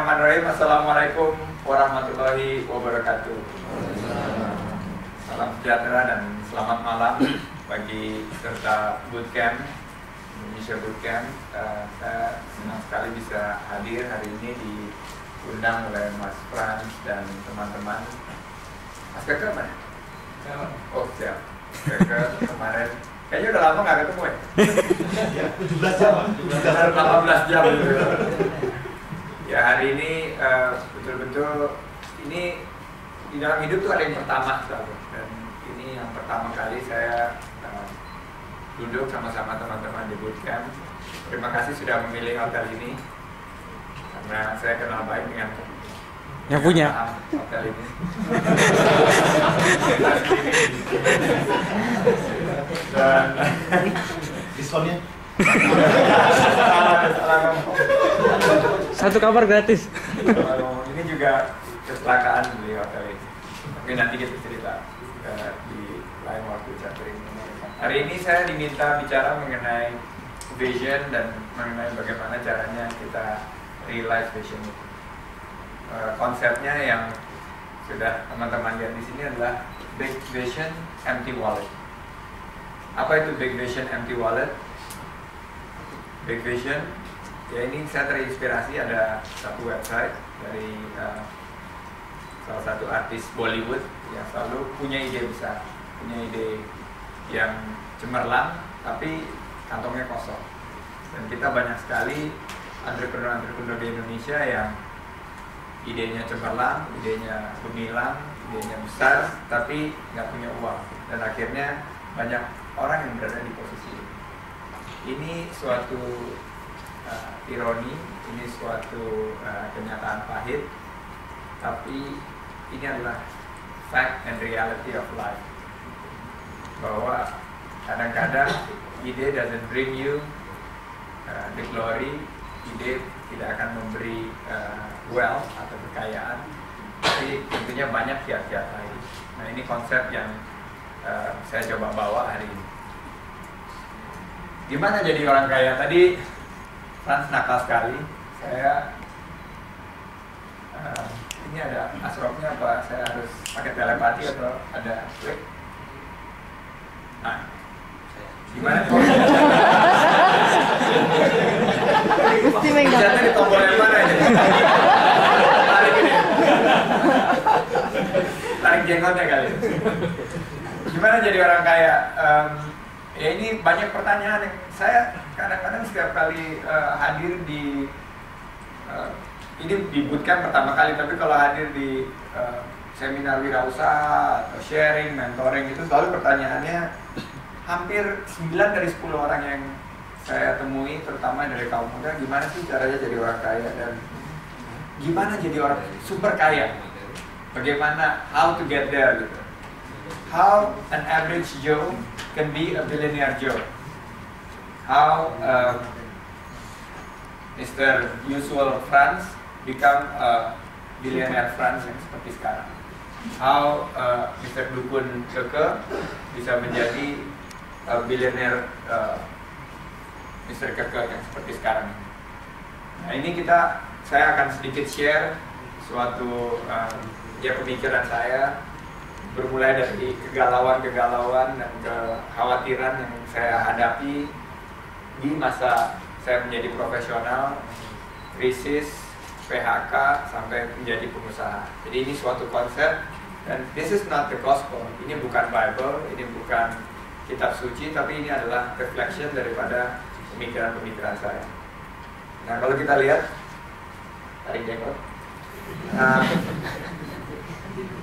Bismillahirrahmanirrahim. Assalamualaikum warahmatullahi wabarakatuh. Salam sejahtera dan selamat malam bagi peserta bootcamp Indonesia Bootcamp. Saya senang sekali bisa hadir hari ini diundang oleh Mas Frans dan teman-teman. Mas Keke mana? Oh siap. Keke kemarin kayaknya udah lama nggak ketemu ya? 17 jam, 18 jam gitu. Ya hari ini betul-betul ini di dalam hidup tuh ada yang pertama selalu. Dan ini yang pertama kali saya duduk sama-sama teman-teman di bootcamp. Terima kasih sudah memilih hotel ini karena saya kenal baik dengan yang punya hotel ini. Dan diskonnya salah ngomong. satu kamar gratis. Ini juga kecelakaan di hotel ini. Mungkin nanti kita cerita di lain waktu chatting. Hari ini saya diminta bicara mengenai vision dan mengenai bagaimana caranya kita realize vision itu. Konsepnya yang sudah teman-teman lihat di sini adalah big vision, empty wallet. Apa itu big vision, empty wallet? Big vision, ya ini saya terinspirasi ada satu website dari salah satu artis Bollywood yang selalu punya ide besar, punya ide yang cemerlang tapi kantongnya kosong. Dan kita banyak sekali entrepreneur-entrepreneur di Indonesia yang idenya cemerlang, idenya gemilang, idenya besar, tapi nggak punya uang. Dan akhirnya banyak orang yang berada di posisi ini. Ini suatu ironi, ini suatu kenyataan pahit, tapi ini adalah fact and reality of life. Bahwa kadang-kadang ide doesn't bring you the glory, ide tidak akan memberi wealth atau kekayaan, tapi tentunya banyak kiat-kiat lain. Nah ini konsep yang saya coba bawa hari ini. Gimana jadi orang kaya? Tadi Frans nakal sekali. Saya ini ada asrofnya apa? Saya harus pakai telepati atau ada klik? Nah, gimana? Biasanya di tombol yang mana ini? Tarik ini. Tarik jenggotnya kali. Gimana jadi orang kaya? Ya ini banyak pertanyaan yang saya kadang-kadang setiap kali hadir di ini di bootcamp pertama kali, tapi kalau hadir di seminar wirausaha atau sharing, mentoring itu selalu pertanyaannya hampir 9 dari 10 orang yang saya temui, terutama dari kaum muda, gimana sih caranya jadi orang kaya dan gimana jadi orang super kaya? Bagaimana, how to get there gitu. How an average Joe can be a billionaire Joe. How Mr. Usual Frans become a billionaire Frans yang seperti sekarang. How Mr. Dukun Keke bisa menjadi billionaire Mr. Keke yang seperti sekarang. Nah ini saya akan sedikit share suatu pemikiran saya, bermulai dari kegalauan-kegalauan dan kekhawatiran yang saya hadapi di masa saya menjadi profesional, krisis, PHK, sampai menjadi pengusaha. Jadi ini suatu konsep, dan this is not the gospel. Ini bukan Bible, ini bukan kitab suci, tapi ini adalah reflection daripada pemikiran-pemikiran saya. Nah kalau kita lihat, tarik jenggot. Nah,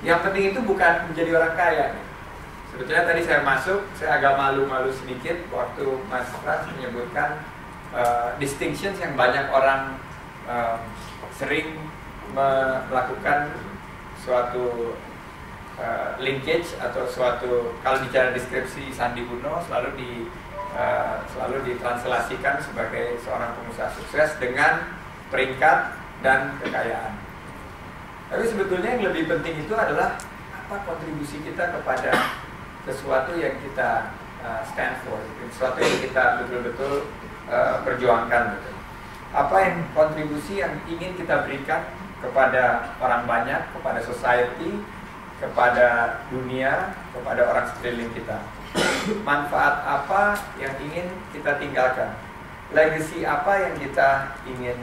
yang penting itu bukan menjadi orang kaya. Sebetulnya tadi saya masuk, saya agak malu-malu sedikit waktu Mas Frans menyebutkan distinctions yang banyak orang sering melakukan suatu linkage atau suatu, kalau bicara deskripsi Sandi Uno selalu ditranslasikan sebagai seorang pengusaha sukses dengan peringkat dan kekayaan. Tapi sebetulnya yang lebih penting itu adalah apa kontribusi kita kepada sesuatu yang kita stand for, sesuatu yang kita betul-betul perjuangkan. Gitu. Apa yang kontribusi yang ingin kita berikan kepada orang banyak, kepada society, kepada dunia, kepada orang sekeliling kita. Manfaat apa yang ingin kita tinggalkan, legacy apa yang kita ingin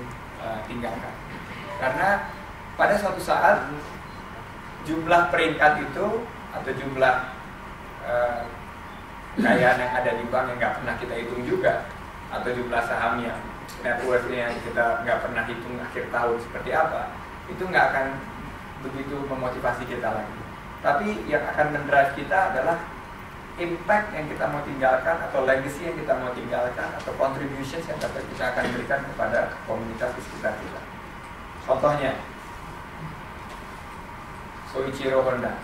tinggalkan. Karena pada suatu saat jumlah peringkat itu atau jumlah kekayaan yang ada di bank yang nggak pernah kita hitung juga, atau jumlah saham yang net worth-nya yang kita nggak pernah hitung akhir tahun seperti apa, itu nggak akan begitu memotivasi kita lagi. Tapi yang akan mendrive kita adalah impact yang kita mau tinggalkan, atau legacy yang kita mau tinggalkan, atau contributions yang kita akan berikan kepada komunitas di sekitar kita. Contohnya Soichiro Honda.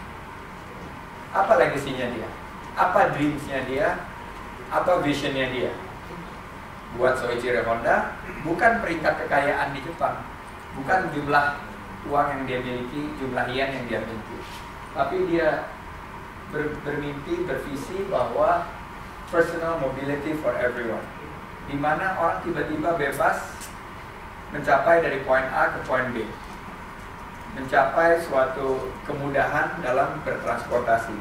Apa legacy-nya dia? Apa dreams-nya dia? Atau vision-nya dia? Buat Soichiro Honda, bukan peringkat kekayaan di Jepang, bukan jumlah uang yang dia miliki, jumlah yen yang dia miliki, tapi dia bermimpi, bervisi bahwa personal mobility for everyone, di mana orang tiba-tiba bebas mencapai dari poin A ke poin B, mencapai suatu kemudahan dalam bertransportasi.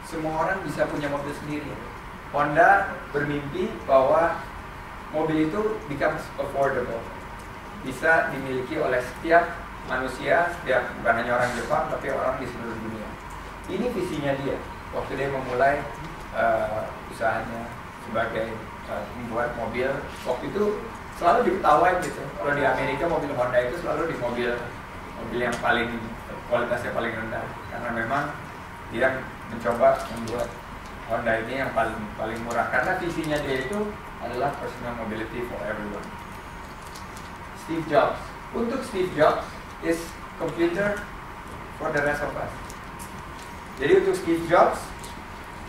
Semua orang bisa punya mobil sendiri. Honda bermimpi bahwa mobil itu becomes affordable, bisa dimiliki oleh setiap manusia, bukan hanya orang Jepang, tapi orang di seluruh dunia. Ini visinya dia waktu dia memulai usahanya sebagai membuat mobil. Waktu itu selalu diketawain gitu. Kalau di Amerika mobil Honda itu selalu di mobil yang paling kualitasnya paling rendah, karena memang dia mencoba membuat Honda ini yang paling murah, karena visinya dia itu adalah personal mobility for everyone. Steve Jobs. Untuk Steve Jobs is computer for the rest of us. Jadi untuk Steve Jobs,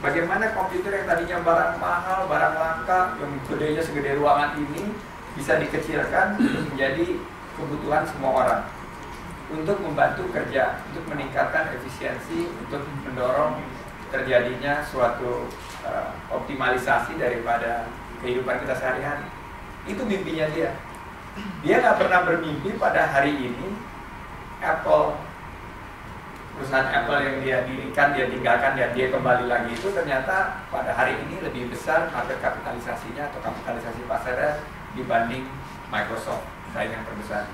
bagaimana komputer yang tadinya barang mahal, barang langka, yang gedenya segede ruangan ini bisa dikecilkan untuk menjadi kebutuhan semua orang, untuk membantu kerja, untuk meningkatkan efisiensi, untuk mendorong terjadinya suatu optimalisasi daripada kehidupan kita sehari-hari. Itu mimpinya dia. Dia nggak pernah bermimpi pada hari ini Apple, perusahaan Apple yang dia dirikan, dia tinggalkan, dan dia kembali lagi, itu ternyata pada hari ini lebih besar market kapitalisasinya atau kapitalisasi pasarnya dibanding Microsoft, saingan terbesar.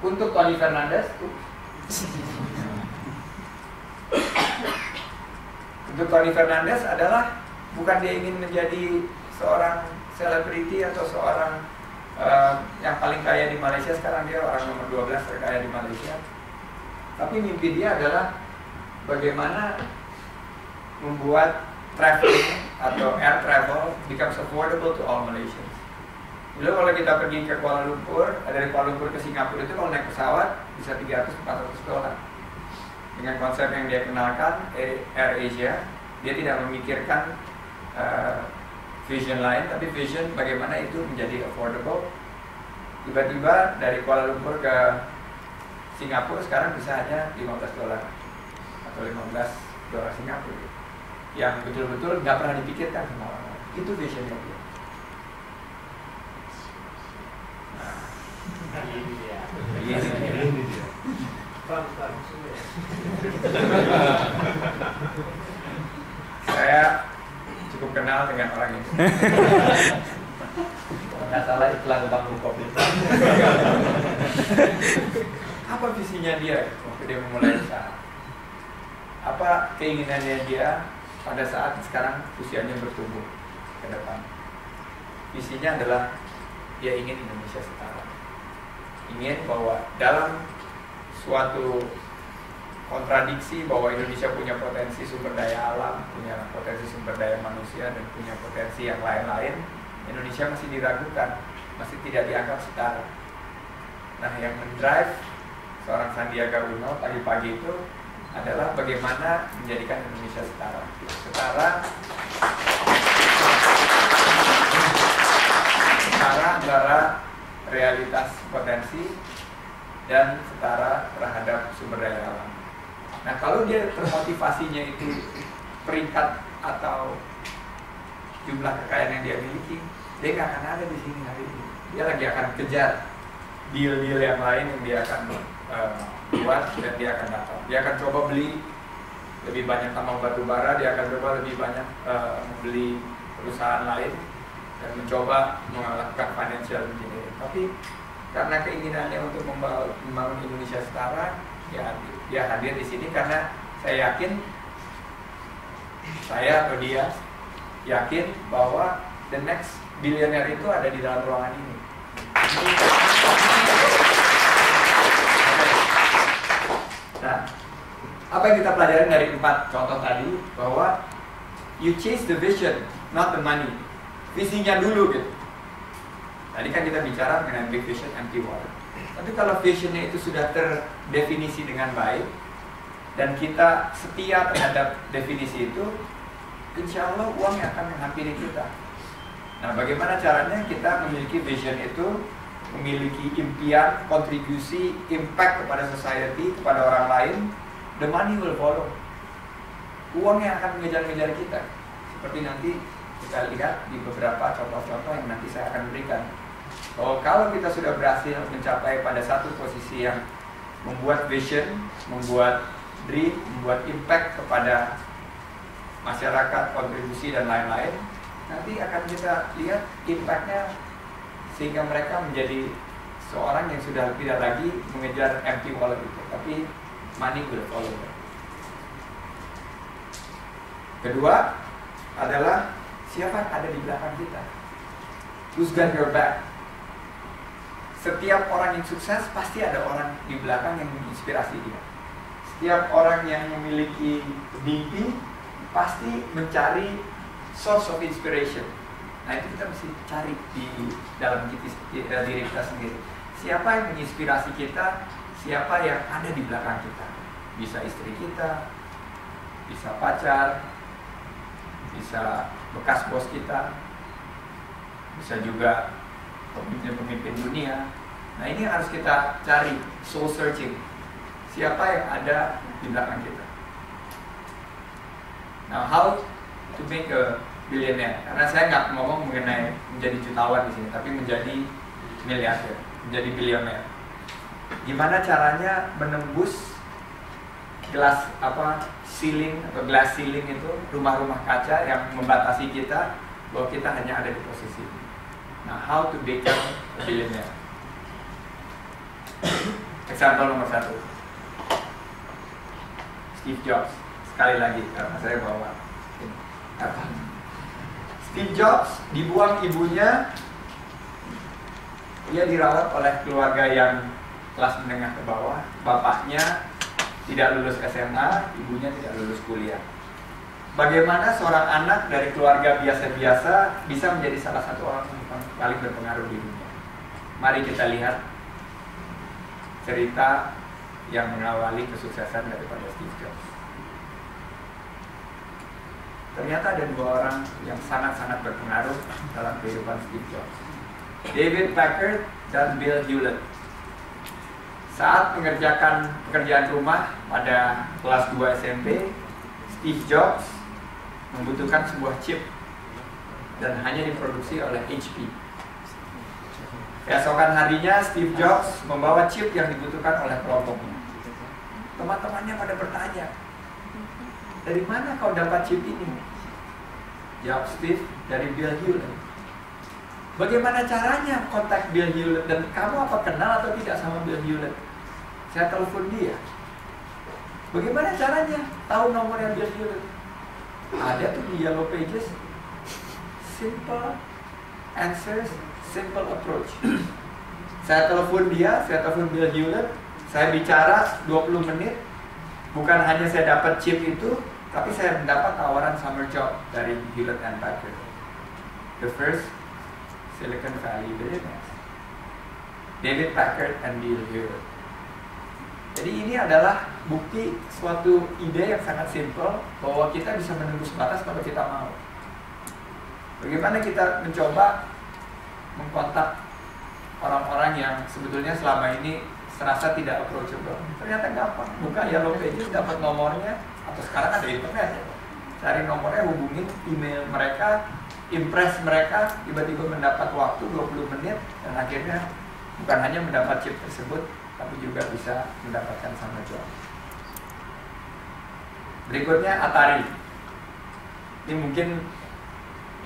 Untuk Tony Fernandes, untuk Tony Fernandes adalah bukan dia ingin menjadi seorang selebriti atau seorang yang paling kaya di Malaysia. Sekarang dia orang nomor 12 terkaya di Malaysia. Tapi mimpi dia adalah bagaimana membuat traveling atau air travel becomes affordable to all Malaysians. Dulu kalau kita pergi ke Kuala Lumpur, dari Kuala Lumpur ke Singapura itu kalau naik pesawat bisa $300-400. Dengan konsep yang dia kenalkan, Air Asia, dia tidak memikirkan vision lain, tapi vision bagaimana itu menjadi affordable. Tiba-tiba dari Kuala Lumpur ke Singapura sekarang bisa hanya $15 atau $15 Singapura, yang betul-betul nggak pernah dipikirkan sama orang. Itu visionnya dia. Ini dia. Saya cukup kenal dengan orang ini. Nggak salah iklan Bang Kopi. Apa visinya dia waktu dia memulai usaha? Apa keinginannya dia pada saat sekarang usianya bertumbuh ke depan? Visinya adalah dia ingin Indonesia setara. Ingin bahwa dalam suatu kontradiksi bahwa Indonesia punya potensi sumber daya alam, punya potensi sumber daya manusia, dan punya potensi yang lain-lain, Indonesia masih diragukan, masih tidak dianggap setara. Nah, yang mendrive seorang Sandiaga Uno pagi-pagi itu adalah bagaimana menjadikan Indonesia setara. Setara antara realitas potensi dan setara terhadap sumber daya alam. Nah, kalau dia termotivasinya itu peringkat atau jumlah kekayaan yang dia miliki, dia nggak akan ada di sini hari ini. Dia lagi akan kejar deal-deal yang lain yang dia akan buat, dan dia akan dapat. Dia akan coba beli lebih banyak tambang batu bara, dia akan coba lebih banyak membeli perusahaan lain dan mencoba melakukan financial engineering. Tapi karena keinginannya untuk membangun Indonesia setara, ya dia hadir di sini karena saya yakin, saya atau dia yakin bahwa the next billionaire itu ada di dalam ruangan ini. Nah, apa yang kita pelajari dari 4 contoh tadi, bahwa you chase the vision, not the money. Visinya dulu gitu. Tadi kan kita bicara mengenai big vision, empty wallet. Tapi kalau visionnya itu sudah terdefinisi dengan baik dan kita setia terhadap definisi itu, insya Allah uang yang akan menghampiri kita. Nah, bagaimana caranya kita memiliki vision itu, memiliki impian, kontribusi, impact kepada society, kepada orang lain, the money will follow. Uang yang akan mengejar-ngejar kita. Seperti nanti kita lihat di beberapa contoh-contoh yang nanti saya akan berikan. Kalau kita sudah berhasil mencapai pada satu posisi yang membuat vision, membuat dream, membuat impact kepada masyarakat, kontribusi dan lain-lain, nanti akan kita lihat impact-nya sehingga mereka menjadi seorang yang sudah tidak lagi mengejar empty wallet itu, tapi money will follow. Kedua adalah siapa yang ada di belakang kita. Who's got your back? Setiap orang yang sukses pasti ada orang di belakang yang menginspirasi dia. Setiap orang yang memiliki mimpi pasti mencari source of inspiration. Nah, itu kita mesti cari di dalam diri kita sendiri. Siapa yang menginspirasi kita? Siapa yang ada di belakang kita? Bisa istri kita, bisa pacar, bisa bekas bos kita, bisa juga pemimpin dunia. Nah, ini harus kita cari, soul searching. Siapa yang ada di belakang kita? Now, how to make a billionaire? Karena saya nggak ngomong mengenai menjadi jutawan di sini, tapi menjadi miliarder, menjadi billionaire. Gimana caranya menembus glass ceiling atau glass ceiling itu, rumah-rumah kaca yang membatasi kita bahwa kita hanya ada di posisi ini. Nah, how to become a billionaire? Example nomor 1, Steve Jobs. Sekali lagi karena saya bawa Steve Jobs dibuang ibunya, dia dirawat oleh keluarga yang kelas menengah ke bawah. Bapaknya tidak lulus SMA, ibunya tidak lulus kuliah. Bagaimana seorang anak dari keluarga biasa-biasa bisa menjadi salah satu orang yang paling berpengaruh di dunia? Mari kita lihat cerita yang mengawali kesuksesan daripada Steve Jobs. Ternyata ada 2 orang yang sangat-sangat berpengaruh dalam kehidupan Steve Jobs, David Packard dan Bill Hewlett. Saat mengerjakan pekerjaan rumah pada kelas 2 SMP, Steve Jobs membutuhkan sebuah chip dan hanya diproduksi oleh HP. Keesokan harinya Steve Jobs membawa chip yang dibutuhkan oleh kelompoknya. Teman-temannya pada bertanya, dari mana kau dapat chip ini? Jawab Steve, dari Bill Hewlett. Bagaimana caranya kontak Bill Hewlett? Dan kamu apa kenal atau tidak sama Bill Hewlett? Saya telepon dia. Bagaimana caranya tahu nomornya Bill Hewlett? Ada tuh di Yellow Pages. Simple answers, simple approach. Saya telepon dia, saya telepon Bill Hewlett, saya bicara 20 menit. Bukan hanya saya dapat chip itu, tapi saya mendapat tawaran summer job dari Hewlett and Packard, the first Silicon Valley billionaires, David Packard and Bill Hewlett. Jadi ini adalah bukti suatu ide yang sangat simpel bahwa kita bisa menembus batas kalau kita mau. Bagaimana kita mencoba mengkontak orang-orang yang sebetulnya selama ini serasa tidak approachable. Ternyata gampang, buka Yellow Pages, dapat nomornya, atau sekarang ada internet, cari nomornya, hubungin email mereka, impress mereka, tiba-tiba mendapat waktu 20 menit dan akhirnya bukan hanya mendapat chip tersebut, tapi juga bisa mendapatkan sama job. Berikutnya Atari. Ini mungkin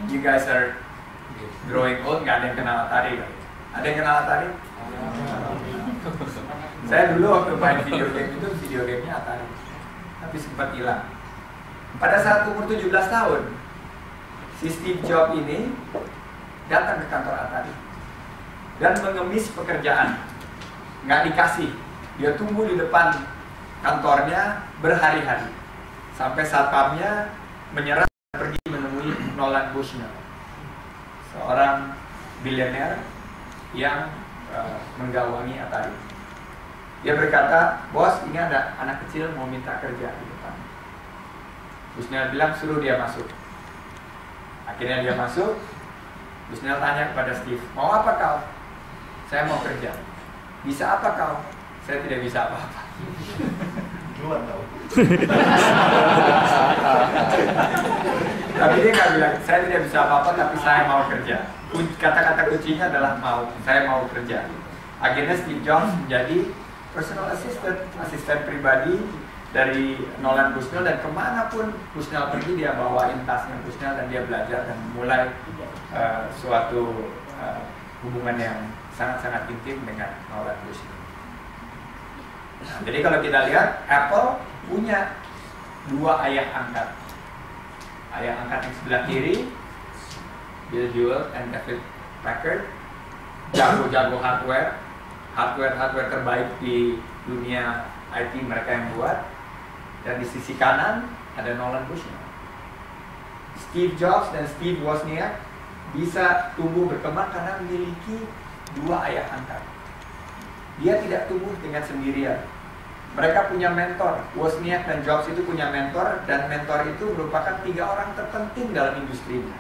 you guys are growing old, nggak ada yang kenal Atari kan? Ada yang kenal Atari? Saya dulu waktu main video game itu, video gamenya Atari, tapi sempat hilang. Pada saat umur 17 tahun, si Steve Jobs ini datang ke kantor Atari dan mengemis pekerjaan, nggak dikasih. Dia tunggu di depan kantornya berhari-hari sampai satpamnya menyerah dan pergi menemui Nolan Bushnell, seorang bilioner yang menggawangi Atari. Dia berkata, "Bos, ini ada anak kecil mau minta kerja di depan." Bushnell bilang, "Suruh dia masuk." Akhirnya dia masuk. Bushnell tanya kepada Steve, "Mau apa kau?" "Saya mau kerja." "Bisa apa kau?" "Saya tidak bisa apa-apa." Keluar tau. Tapi dia nggak bilang, "Saya tidak bisa apa-apa, tapi saya mau kerja." Kata-kata kuncinya adalah mau, saya mau kerja. Akhirnya Steve Jobs menjadi personal assistant, asisten pribadi dari Nolan Bushnell, dan kemanapun Bushnell pergi dia bawain tasnya Bushnell dan dia belajar dan mulai suatu hubungan yang sangat-sangat intim dengan Nolan Bushnell. Nah, jadi kalau kita lihat, Apple punya dua ayah angkat. Ayah angkat yang sebelah kiri, Bill Jewell and David Packard, jago-jago hardware terbaik di dunia IT mereka yang buat. Dan di sisi kanan ada Nolan Bushnell. Steve Jobs dan Steve Wozniak bisa tumbuh berkembang karena memiliki dua ayah angkat. Dia tidak tumbuh dengan sendirian. Mereka punya mentor. Wozniak dan Jobs itu punya mentor, dan mentor itu merupakan 3 orang terpenting dalam industrinya.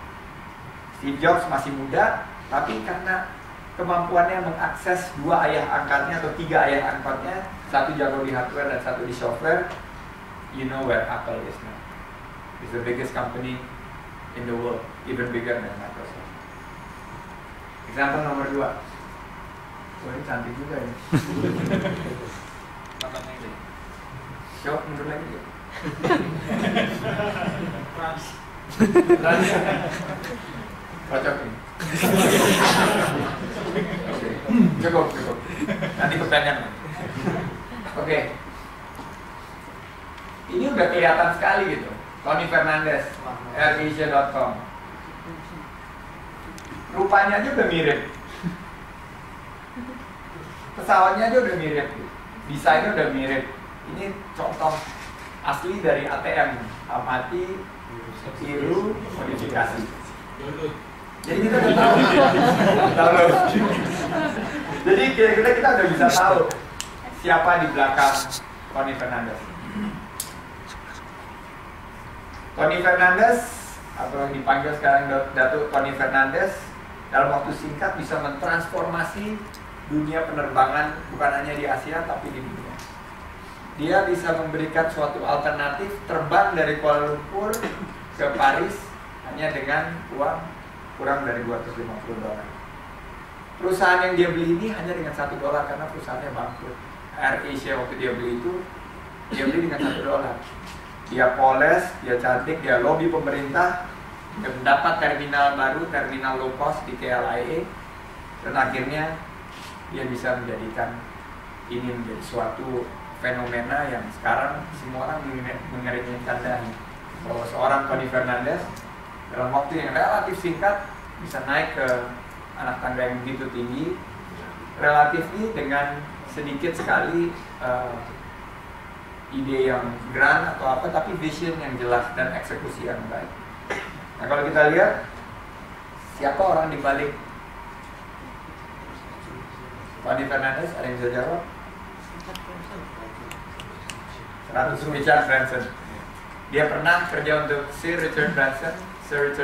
Steve Jobs masih muda, tapi karena kemampuannya mengakses 2 ayah angkatnya atau 3 ayah angkatnya, satu jago di hardware dan satu di software, you know where Apple is now. It's the biggest company in the world, even bigger than Microsoft. Example nomor 2. Wah, ini cantik juga ya. Show mundur lagi ya. Cocok ini. Oke. Cukup. Nanti pertanyaan. Oke. Ini udah kelihatan sekali gitu. Tony Fernandes, AirAsia.com. Rupanya aja udah mirip. Pesawatnya aja udah mirip. Desainnya udah mirip. Ini contoh asli dari ATM, amati, tiru, modifikasi. Jadi kita udah tahu. Jadi kira-kira kita udah bisa tahu siapa di belakang Tony Fernandes. Tony Fernandes, atau yang dipanggil sekarang Datuk Tony Fernandes, dalam waktu singkat bisa mentransformasi dunia penerbangan, bukan hanya di Asia tapi di dunia. Dia bisa memberikan suatu alternatif terbang dari Kuala Lumpur ke Paris hanya dengan uang kurang dari $250. Perusahaan yang dia beli ini hanya dengan $1 karena perusahaannya bangkrut. AirAsia waktu dia beli itu, dia beli dengan $1. Dia poles, dia cantik, dia lobby pemerintah, dia mendapat terminal baru, terminal low cost di KLIA, dan akhirnya dia bisa menjadikan ini menjadi suatu fenomena yang sekarang semua orang mengeringkan dahi, bahwa seorang Tony Fernandes dalam waktu yang relatif singkat bisa naik ke anak tangga yang begitu tinggi, relatif dengan sedikit sekali ide yang grand atau apa, tapi vision yang jelas dan eksekusi yang baik. Nah, kalau kita lihat siapa orang di balik Tony Fernandes, ada yang bisa jawab? Richard Branson. Dia pernah kerja untuk Sir Richard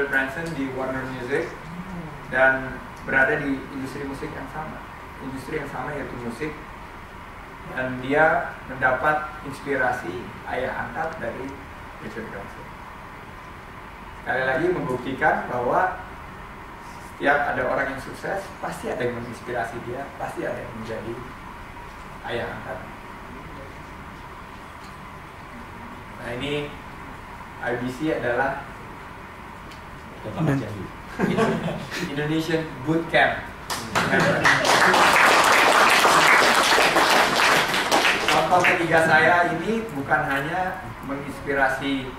Branson di Warner Music dan berada di industri musik yang sama. Industri yang sama yaitu musik. Dan dia mendapat inspirasi ayah angkat dari Richard Branson. Sekali lagi membuktikan bahwa setiap ada orang yang sukses, pasti ada yang menginspirasi dia, pasti ada yang menjadi ayah angkat. Nah ini IBC adalah Indonesian Bootcamp. Contoh ketiga saya ini bukan hanya menginspirasi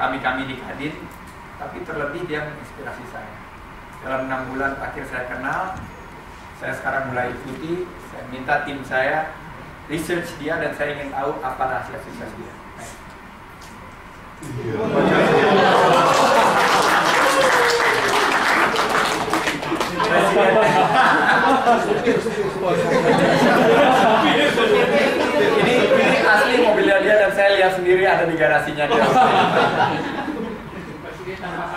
kami-kami di Kadin, tapi terlebih dia menginspirasi saya. Dalam 6 bulan terakhir saya kenal, saya sekarang mulai ikuti, saya minta tim saya research dia dan saya ingin tahu apa rahasia sukses dia. Ini asli mobilnya dia dan saya lihat sendiri ada di garasinya dia.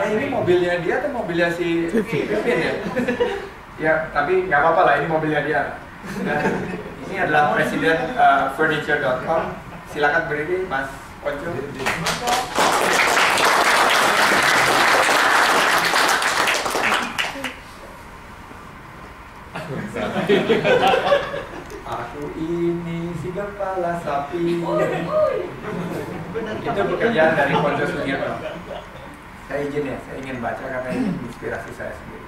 Ini mobilnya dia atau mobilnya si Pipin ya? Ya, tapi nggak apa-apa lah, ini mobilnya dia. Dan ini adalah presiden furniture.com. Silakan berdiri, Mas Ponco. Aku ini si kepala sapi. Itu pekerjaan dari Ponco Sugierno. Saya izin ya, saya ingin baca karena ini inspirasi saya sendiri.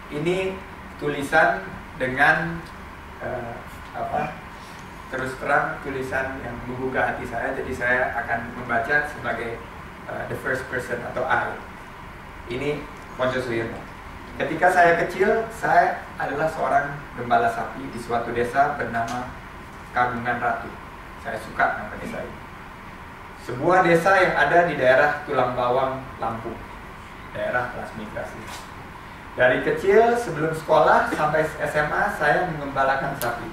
Ini tulisan dengan terus terang tulisan yang menggugah hati saya, jadi saya akan membaca sebagai the first person atau I. Ini Ponco Sugierno. Ketika saya kecil, saya adalah seorang gembala sapi di suatu desa bernama Kagungan Ratu. Saya suka nama desa ini. Sebuah desa yang ada di daerah Tulang Bawang, Lampung, daerah transmigrasi. Dari kecil sebelum sekolah sampai SMA saya mengembalakan sapi.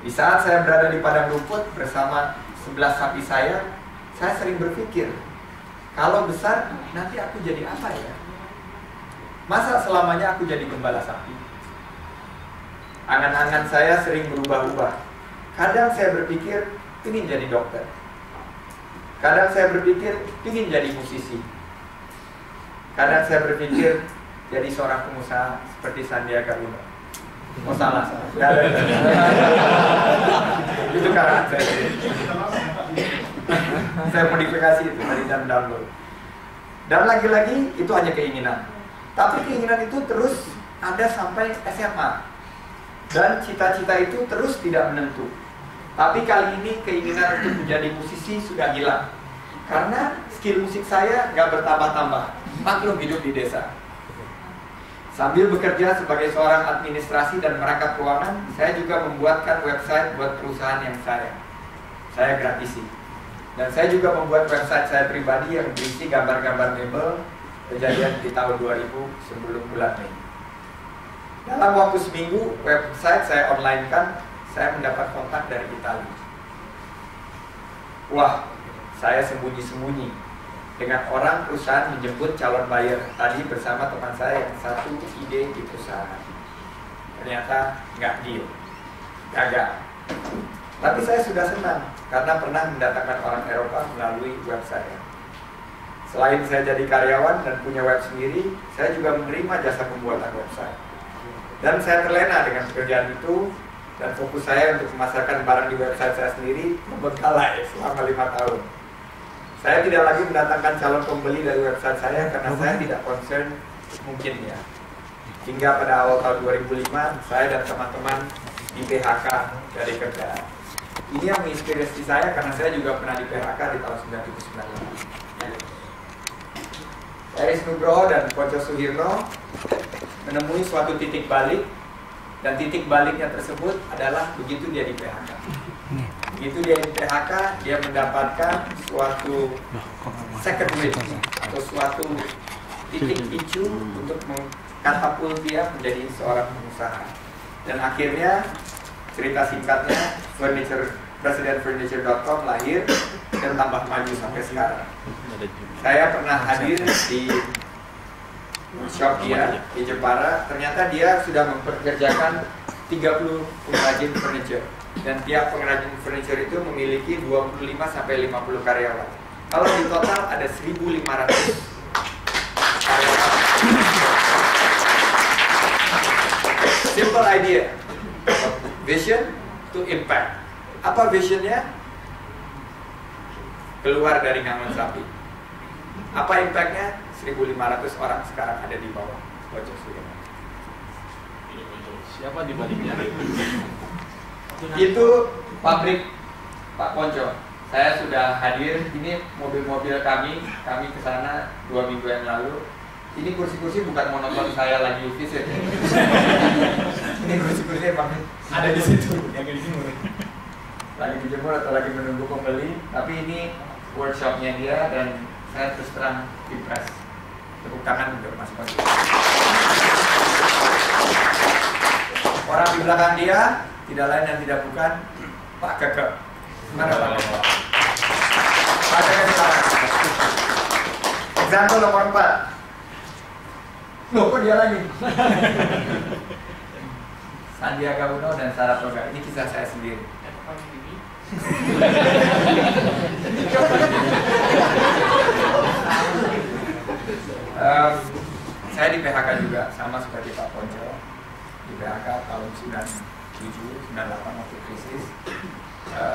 Di saat saya berada di padang rumput bersama 11 sapi saya sering berpikir, kalau besar nanti aku jadi apa ya? Masa selamanya aku jadi gembala sapi? Angan-angan saya sering berubah-ubah. Kadang saya berpikir ingin jadi dokter. Kadang saya berpikir ingin jadi musisi. Kadang saya berpikir jadi seorang pengusaha seperti Sandiaga Uno. Oh salah. Itu karena saya modifikasi itu tadi dan download. Dan lagi-lagi itu hanya keinginan. Tapi keinginan itu terus ada sampai SMA. Dan cita-cita itu terus tidak menentu. Tapi kali ini keinginan untuk menjadi musisi sudah hilang. Karena skill musik saya nggak bertambah-tambah. Maklum hidup di desa. Sambil bekerja sebagai seorang administrasi dan merangkap keuangan, saya juga membuatkan website buat perusahaan yang saya gratisi. Dan saya juga membuat website saya pribadi yang berisi gambar-gambar mebel kejadian di tahun 2000 sebelum bulan Mei. Dalam waktu seminggu, website saya online kan, saya mendapat kontak dari Italia. Wah, saya sembunyi-sembunyi dengan orang perusahaan menjemput calon buyer tadi bersama teman saya yang satu ide di perusahaan. Ternyata nggak deal, gagal. Tapi saya sudah senang karena pernah mendatangkan orang Eropa melalui web saya. Selain saya jadi karyawan dan punya web sendiri, saya juga menerima jasa pembuatan website. Dan saya terlena dengan pekerjaan itu, dan fokus saya untuk memasarkan barang di website saya sendiri membengkalai selama 5 tahun. Saya tidak lagi mendatangkan calon pembeli dari website saya karena saya tidak concern mungkin ya. Hingga pada awal tahun 2005, saya dan teman-teman di PHK dari kerjaan. Ini yang menginspirasi saya karena saya juga pernah di PHK di tahun 1995. Eris Nugroho dan Ponco Sugierno menemui suatu titik balik, dan titik baliknya tersebut adalah begitu dia di PHK. Begitu dia di PHK, dia mendapatkan suatu second wind atau suatu titik picu untuk mengkatapult dia menjadi seorang pengusaha. Dan akhirnya cerita singkatnya Presiden Furniture.com lahir dan tambah maju sampai sekarang. Saya pernah hadir di shop dia di Jepara. Ternyata dia sudah mempekerjakan 30 pengrajin furniture. Dan tiap pengrajin furniture itu memiliki 25-50 karyawan. Kalau di total ada 1.500 karyawan. simple idea. Vision to impact. Apa visionnya? Keluar dari ngangon sapi. Apa impactnya? 1.500 orang sekarang ada di bawah pojok Sudirman. Siapa di baliknya? Itu pabrik Pak Ponco. Saya sudah hadir. Ini mobil-mobil kami ke sana 2 minggu yang lalu. Ini kursi-kursi bukan mau nonton saya lagi visit. Ini kursi-kursi emang ada di situ. Yang dijemur. Lagi dijemur atau lagi menunggu pembeli. Tapi ini workshopnya dia dan saya terus terang impress. Tepuk tangan untuk Mas Ponco. Orang di belakang dia tidak lain dan tidak bukan Pak Keke. Mana Pak Keke? Pak Keke silakan. Example nomor 4. Loh, kok dia lagi? Sandiaga Uno dan Saratoga. Ini kisah saya sendiri. Saya di PHK juga, sama seperti Pak Ponco. Di PHK tahun 97, 98 waktu krisis.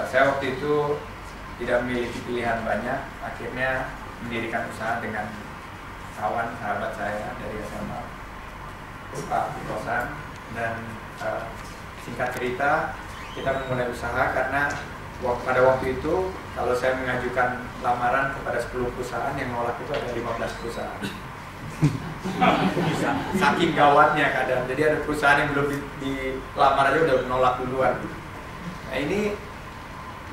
Saya waktu itu tidak memiliki pilihan banyak. Akhirnya mendirikan usaha dengan kawan sahabat saya dari SMA, Pak Rosan. Dan singkat cerita, kita memulai usaha karena pada waktu itu kalau saya mengajukan lamaran kepada 10 perusahaan, yang nolak itu ada 15 perusahaan. Saking gawatnya keadaan. Jadi ada perusahaan yang belum dilamar aja udah menolak duluan. Nah, ini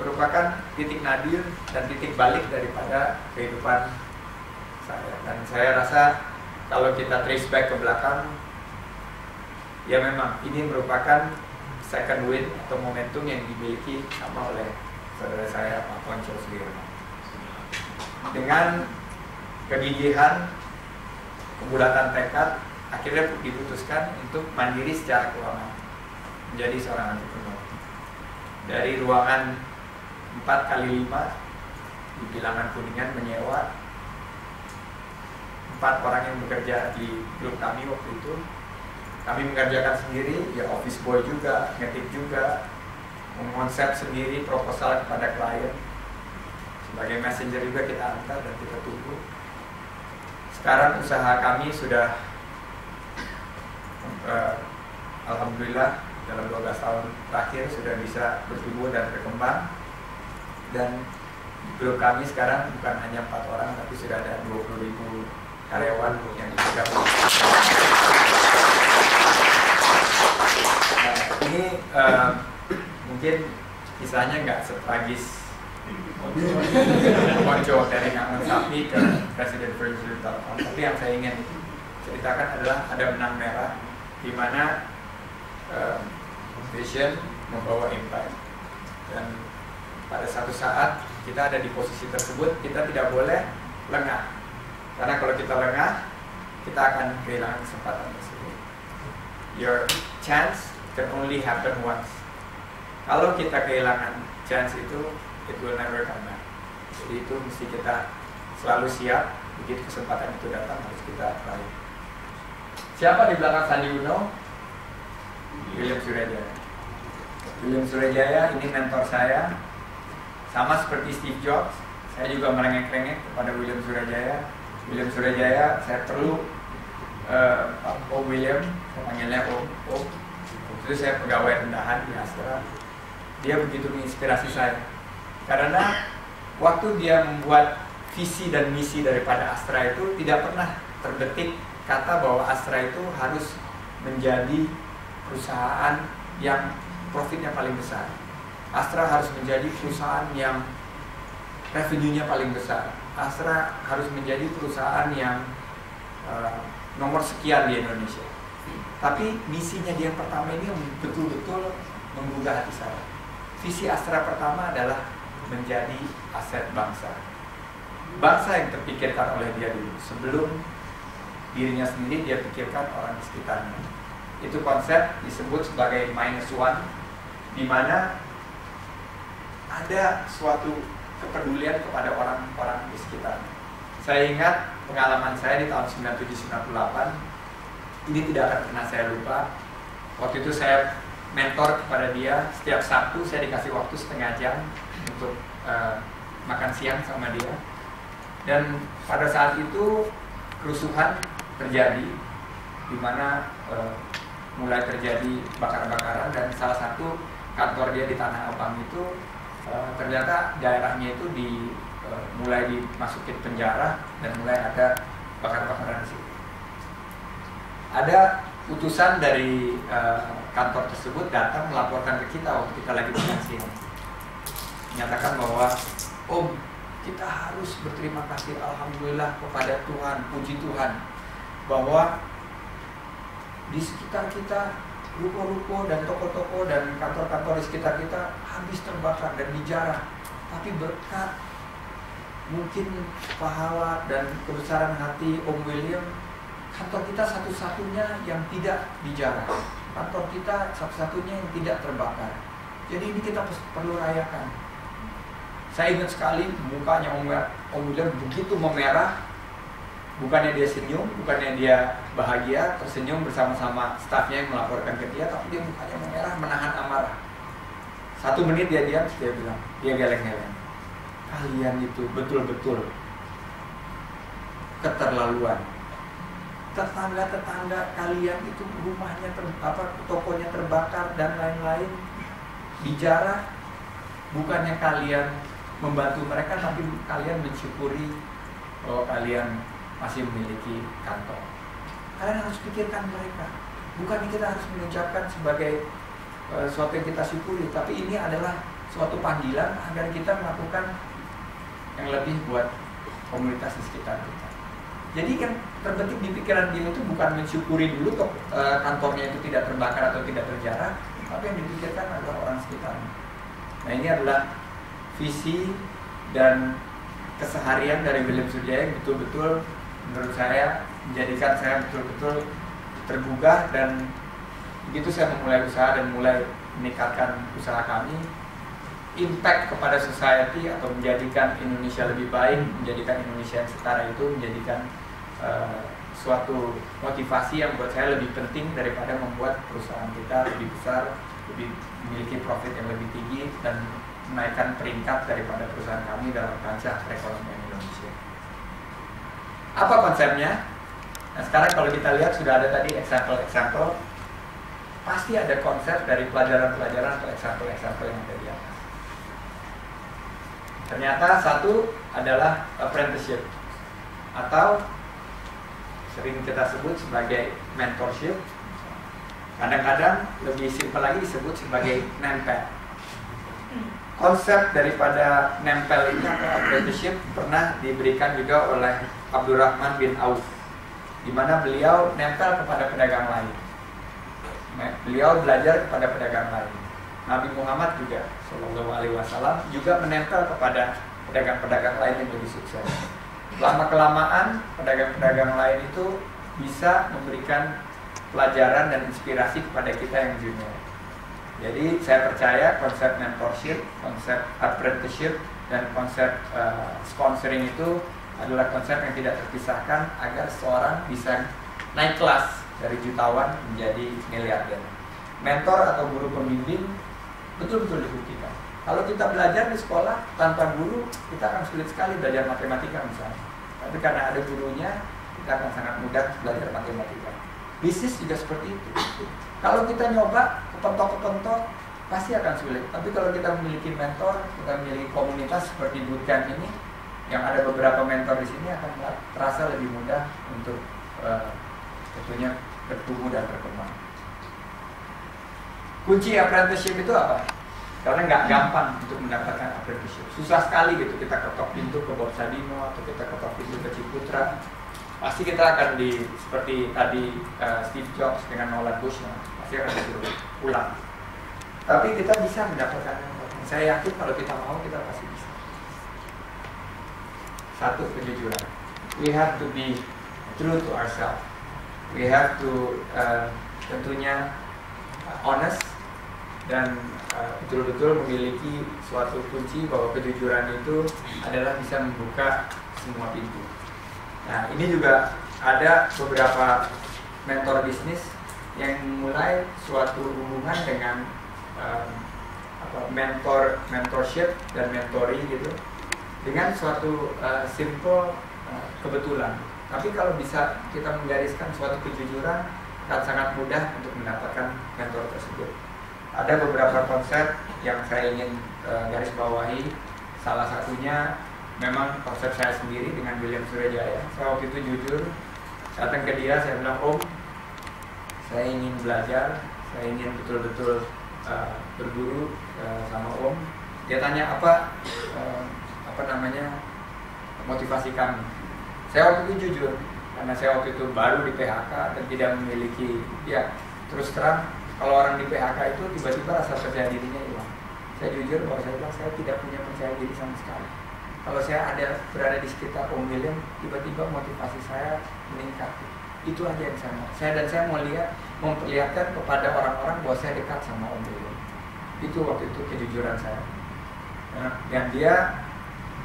merupakan titik nadir dan titik balik daripada kehidupan saya. Dan saya rasa kalau kita trace back ke belakang, ya memang ini merupakan second win atau momentum yang dimiliki sama oleh saudara saya Pak Ponco Sudirman. Dengan kegigihan, kebulatan tekad, akhirnya diputuskan untuk mandiri secara keuangan, menjadi seorang entrepreneur. Dari ruangan 4x5 di Bilangan Kuningan menyewa 4 orang yang bekerja di grup kami waktu itu. Kami mengerjakan sendiri, ya office boy juga, ngetik juga, mengonsep sendiri proposal kepada klien. Sebagai messenger juga kita antar dan kita tunggu. Sekarang usaha kami sudah alhamdulillah dalam 12 tahun terakhir sudah bisa bertumbuh dan berkembang. Dan grup kami sekarang bukan hanya 4 orang, tapi sudah ada 20.000 karyawan yang dipegang. Nah, ini mungkin kisahnya nggak setragis Ponco dari ngangon sapi ke Presiden Virgil Telkom. Tapi yang saya ingin ceritakan adalah ada benang merah di mana vision membawa impact. Dan pada satu saat kita ada di posisi tersebut, kita tidak boleh lengah. Karena kalau kita lengah, kita akan kehilangan kesempatan tersebut. Your chance can only happen once. Kalau kita kehilangan chance itu, it will never come back. Jadi itu mesti kita selalu siap. Begitu kesempatan itu datang, harus kita raih. Siapa di belakang Sandi Uno? William Surajaya. William Surajaya ini mentor saya. Sama seperti Steve Jobs, saya juga merengek-rengek kepada William Surajaya. William Surajaya, saya perlu Om William, saya panggilnya Om. Itu saya pegawai rendahan di Astra. Dia begitu menginspirasi saya. Karena waktu dia membuat visi dan misi daripada Astra itu tidak pernah terbetik kata bahwa Astra itu harus menjadi perusahaan yang profitnya paling besar. Astra harus menjadi perusahaan yang revenue-nya paling besar. Astra harus menjadi perusahaan yang nomor sekian di Indonesia. Tapi misinya dia yang pertama ini betul-betul menggugah hati saya. Visi Astra pertama adalah menjadi aset bangsa. Bangsa yang terpikirkan oleh dia dulu. Sebelum dirinya sendiri, dia pikirkan orang di sekitarnya. Itu konsep disebut sebagai -1, di mana ada suatu kepedulian kepada orang-orang di sekitarnya. Saya ingat pengalaman saya di tahun 97-98, ini tidak akan pernah saya lupa. Waktu itu saya mentor kepada dia, setiap Sabtu saya dikasih waktu setengah jam untuk makan siang sama dia. Dan pada saat itu kerusuhan terjadi, di mana mulai terjadi bakar-bakaran, dan salah satu kantor dia di Tanah Abang itu ternyata daerahnya itu mulai dimasukin penjara dan mulai ada bakar-bakaran di situ. Ada utusan dari kantor tersebut datang melaporkan ke kita waktu kita lagi makan siang, menyatakan bahwa Om, kita harus berterima kasih alhamdulillah kepada Tuhan, puji Tuhan, bahwa di sekitar kita ruko-ruko dan toko-toko dan kantor-kantor di sekitar kita habis terbakar dan dijarah, tapi berkat mungkin pahala dan kebesaran hati Om William, kantor kita satu-satunya yang tidak dijarah, kantor kita satu-satunya yang tidak terbakar. Jadi ini kita perlu rayakan. Saya ingat sekali mukanya Om William begitu memerah. Bukannya dia senyum, bukannya dia bahagia, tersenyum bersama-sama stafnya yang melaporkan ke dia, tapi dia mukanya memerah, menahan amarah. 1 menit dia diam, dia bilang, dia geleng-geleng, kalian itu betul-betul keterlaluan. Tetangga-tetangga kalian itu rumahnya tokonya terbakar dan lain-lain, dijarah. Bukannya kalian membantu mereka, tapi kalian mensyukuri bahwa kalian masih memiliki kantor. Kalian harus pikirkan mereka. Bukan kita harus mengucapkan sebagai suatu yang kita syukuri, tapi ini adalah suatu panggilan agar kita melakukan yang lebih buat komunitas di sekitar kita. Jadi yang terbetik di pikiran dia itu bukan mensyukuri dulu kantornya itu tidak terbakar atau tidak terjarah, tapi yang dipikirkan adalah orang sekitarnya. Nah, ini adalah visi dan keseharian dari William Sudjaya yang betul-betul menurut saya menjadikan saya betul-betul tergugah, dan begitu saya memulai usaha dan mulai meningkatkan usaha kami, impact kepada society atau menjadikan Indonesia lebih baik, menjadikan Indonesia yang setara itu menjadikan suatu motivasi yang buat saya lebih penting daripada membuat perusahaan kita lebih besar, lebih memiliki profit yang lebih tinggi dan menaikkan peringkat daripada perusahaan kami dalam kancah perekonomian Indonesia. Apa konsepnya? Nah, sekarang kalau kita lihat sudah ada tadi example, pasti ada konsep dari pelajaran-pelajaran atau example yang ada di atas. Ternyata satu adalah apprenticeship, atau sering kita sebut sebagai mentorship. Kadang-kadang lebih simpel lagi disebut sebagai nempel. Konsep daripada nempel ini atau apprenticeship pernah diberikan juga oleh Abdurrahman bin Auf, di mana beliau nempel kepada pedagang lain. Beliau belajar kepada pedagang lain. Nabi Muhammad juga Shallallahu Alaihi Wasallam juga menempel kepada pedagang-pedagang lain yang lebih sukses. Lama-kelamaan pedagang-pedagang lain itu bisa memberikan pelajaran dan inspirasi kepada kita yang junior. Jadi saya percaya konsep mentorship, konsep apprenticeship, dan konsep sponsoring itu adalah konsep yang tidak terpisahkan agar seorang bisa naik kelas dari jutawan menjadi miliarder. Mentor atau guru pembimbing betul-betul dibuktikan. Kalau kita belajar di sekolah tanpa guru, kita akan sulit sekali belajar matematika misalnya. Tapi karena ada gurunya, kita akan sangat mudah belajar matematika. Bisnis juga seperti itu. Kalau kita nyoba kepentok-kepentok, pasti akan sulit. Tapi kalau kita memiliki mentor, kita memiliki komunitas seperti bootcamp ini, yang ada beberapa mentor di sini, akan terasa lebih mudah untuk tentunya bertumbuh dan berkembang. Kunci apprenticeship itu apa? Karena nggak gampang untuk mendapatkan apprenticeship. Susah sekali gitu kita ketok pintu ke Borsadino atau kita ketok pintu ke Ciputra. Pasti kita akan seperti tadi Steve Jobs dengan Nolan Bushnell, pasti akan disuruh pulang. Tapi kita bisa mendapatkan yang penting. Saya yakin kalau kita mau, kita pasti bisa. Satu, kejujuran. We have to be true to ourselves. We have to tentunya honest dan betul-betul memiliki suatu kunci bahwa kejujuran itu adalah bisa membuka semua pintu. Nah, ini juga ada beberapa mentor bisnis yang mulai suatu hubungan dengan mentorship dan mentoring gitu dengan suatu simple kebetulan. Tapi kalau bisa kita menggariskan suatu kejujuran, akan sangat mudah untuk mendapatkan mentor tersebut. Ada beberapa konsep yang saya ingin garis bawahi. Salah satunya memang konsep saya sendiri dengan William Surajaya. Saya waktu itu jujur datang ke dia, saya bilang, Om, saya ingin belajar, saya ingin betul-betul berguru sama Om. Dia tanya apa motivasi kami. Saya waktu itu jujur, karena saya waktu itu baru di PHK dan tidak memiliki, ya terus terang kalau orang di PHK itu tiba-tiba rasa percaya dirinya hilang. Saya jujur bahwa saya bilang saya tidak punya percaya diri sama sekali. Kalau saya berada di sekitar Om William, tiba-tiba motivasi saya meningkat. Itu aja yang saya mau. Saya mau memperlihatkan kepada orang-orang bahwa saya dekat sama Om William. Itu waktu itu kejujuran saya. Dan dia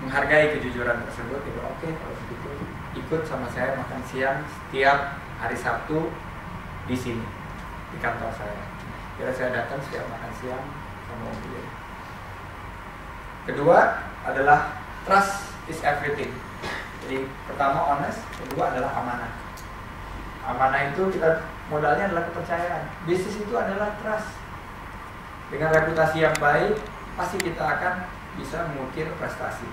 menghargai kejujuran tersebut. Dia bilang, oke, kalau begitu ikut sama saya makan siang setiap hari Sabtu di sini, di kantor saya. Kira saya datang setiap makan siang sama Om William. Kedua adalah trust is everything. Jadi pertama honest, kedua adalah amanah. Amanah itu modalnya adalah kepercayaan. Bisnis itu adalah trust. Dengan reputasi yang baik, pasti kita akan bisa mengukir prestasi.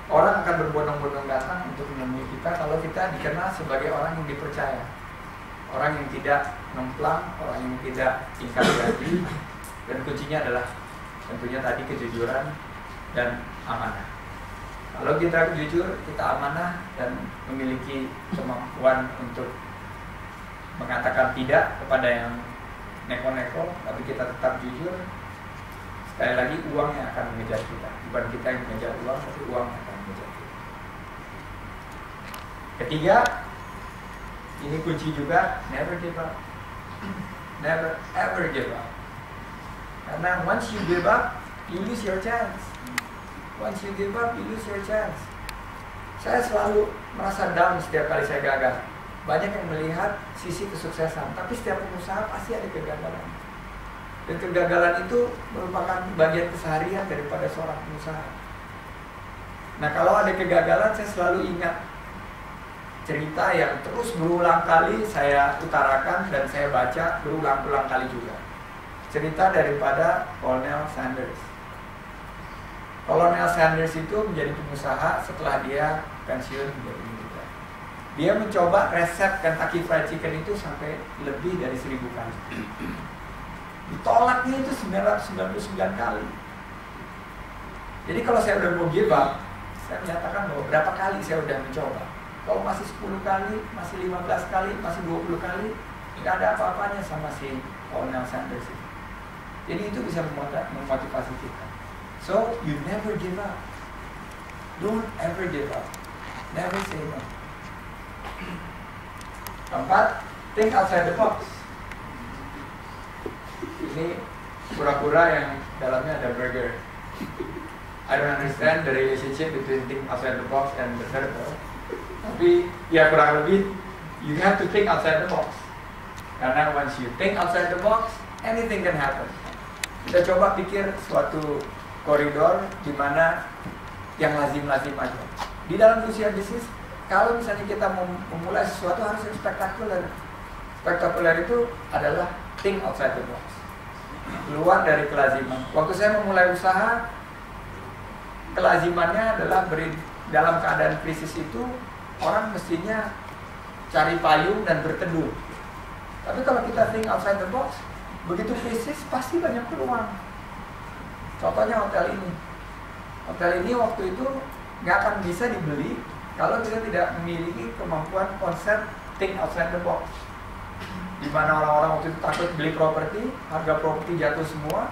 Orang akan berbondong-bondong datang untuk menemui kita kalau kita dikenal sebagai orang yang dipercaya, orang yang tidak memplang, orang yang tidak ingkar janji, dan kuncinya adalah tentunya tadi kejujuran dan amanah. Kalau kita jujur, kita amanah dan memiliki kemampuan untuk mengatakan tidak kepada yang neko-neko, tapi kita tetap jujur, sekali lagi uang yang akan mengejar kita, bukan kita yang mengejar uang, tapi uang yang akan mengejar kita. Ketiga, ini kunci juga, never give up. Never ever give up. Karena once you give up, you lose your chance. Once you give up, you lose your chance. Saya selalu merasa down setiap kali saya gagal. Banyak yang melihat sisi kesuksesan, tapi setiap pengusaha pasti ada kegagalan. Dan kegagalan itu merupakan bagian keseharian daripada seorang pengusaha. Nah, kalau ada kegagalan, saya selalu ingat cerita yang terus berulang kali saya utarakan dan saya baca berulang-ulang kali juga. Cerita daripada Colonel Sanders. Colonel Sanders itu menjadi pengusaha setelah dia pensiun menjadi militer. Dia mencoba resep Kentucky Fried Chicken itu sampai lebih dari 1000 kali. Ditolaknya itu 999 kali. Jadi kalau saya udah mau give up, saya menyatakan bahwa berapa kali saya udah mencoba. Kalau masih 10 kali, masih 15 kali, masih 20 kali, tidak ada apa-apanya sama si Colonel Sanders itu. Jadi itu bisa memotivasi kita. So, you never give up. Don't ever give up. Never say no. Keempat, think outside the box. Ini pura-pura yang dalamnya ada burger. I don't understand the relationship between think outside the box and the turtle. Tapi ya kurang lebih, you have to think outside the box. Karena once you think outside the box, anything can happen. Kita coba pikir suatu koridor di mana yang lazim-lazim aja. Di dalam usia bisnis, kalau misalnya kita memulai sesuatu harus yang spektakuler. Spektakuler itu adalah think outside the box. Keluar dari kelaziman. Waktu saya memulai usaha, kelazimannya adalah dalam keadaan krisis itu orang mestinya cari payung dan berteduh. Tapi kalau kita think outside the box, begitu krisis pasti banyak peluang. Contohnya hotel ini. Hotel ini waktu itu nggak akan bisa dibeli kalau kita tidak memiliki kemampuan konsep think outside the box. Di mana orang-orang waktu itu takut beli properti, harga properti jatuh semua.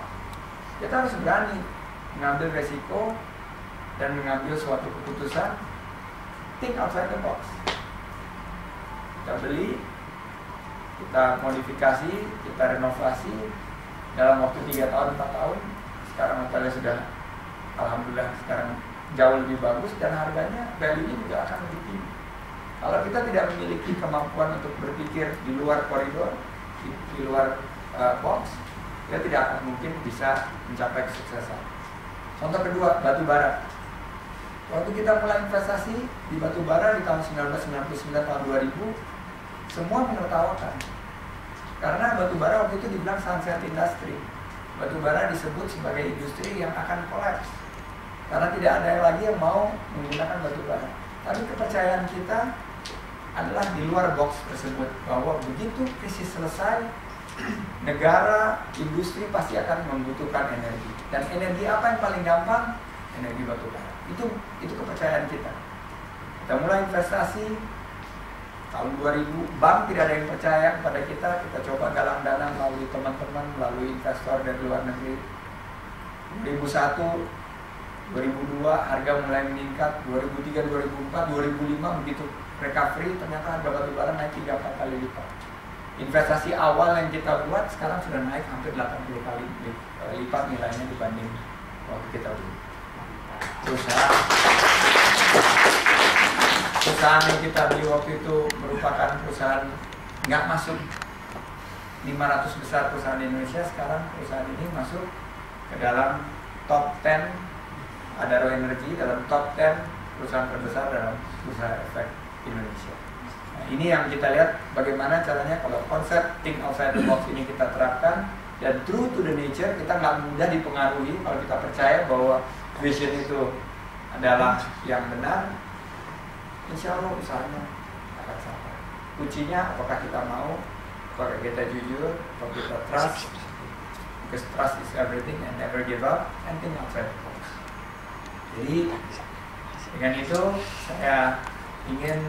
Kita harus berani mengambil resiko dan mengambil suatu keputusan think outside the box. Kita beli, kita modifikasi, kita renovasi dalam waktu 3 tahun, 4 tahun. Sekarang hotelnya sudah alhamdulillah sekarang jauh lebih bagus dan harganya, value-nya juga akan lebih tinggi. Kalau kita tidak memiliki kemampuan untuk berpikir di luar koridor, di luar box, kita tidak akan mungkin bisa mencapai kesuksesan. Contoh kedua, batu bara. Waktu kita mulai investasi di batu bara di tahun 1999 tahun 2000, semua menertawakan. Karena batu bara waktu itu dibilang sunset industry. Batu bara disebut sebagai industri yang akan kolaps. Karena tidak ada lagi yang mau menggunakan batu bara. Tapi kepercayaan kita adalah di luar box tersebut, bahwa begitu krisis selesai, negara, industri pasti akan membutuhkan energi. Dan energi apa yang paling gampang? Energi batu bara. Itu kepercayaan kita. Kita mulai investasi tahun 2000, bank tidak ada yang percaya kepada kita. Kita coba galang dana melalui teman-teman, melalui investor dari luar negeri. 2001, 2002 harga mulai meningkat, 2003, 2004, 2005 begitu recovery, ternyata harga batu bara naik 3-4 kali lipat. Investasi awal yang kita buat sekarang sudah naik hampir 80 kali lipat nilainya dibanding waktu kita beli. Perusahaan yang kita beli waktu itu merupakan perusahaan nggak masuk 500 besar perusahaan di Indonesia. Sekarang perusahaan ini masuk ke dalam top 10 Adaro Energy, dalam top 10 perusahaan terbesar dalam bursa efek Indonesia. Nah, ini yang kita lihat bagaimana caranya kalau konsep think outside the box ini kita terapkan, dan true to the nature, kita nggak mudah dipengaruhi. Kalau kita percaya bahwa vision itu adalah yang benar, insya Allah usahanya akan sampai. Kuncinya apakah kita mau, apakah kita jujur, apakah kita trust, because trust is everything and never give up, and think outside the box. Jadi dengan itu saya ingin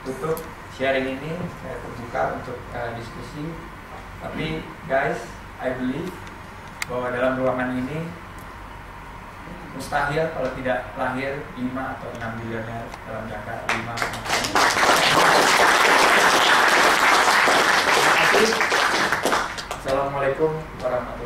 tutup sharing ini, saya terbuka untuk diskusi. Tapi guys, I believe bahwa dalam ruangan ini mustahil kalau tidak lahir 5 atau 6 bilioner dalam jangka 5 tahun. Terima kasih. Assalamualaikum warahmatullahi wabarakatuh.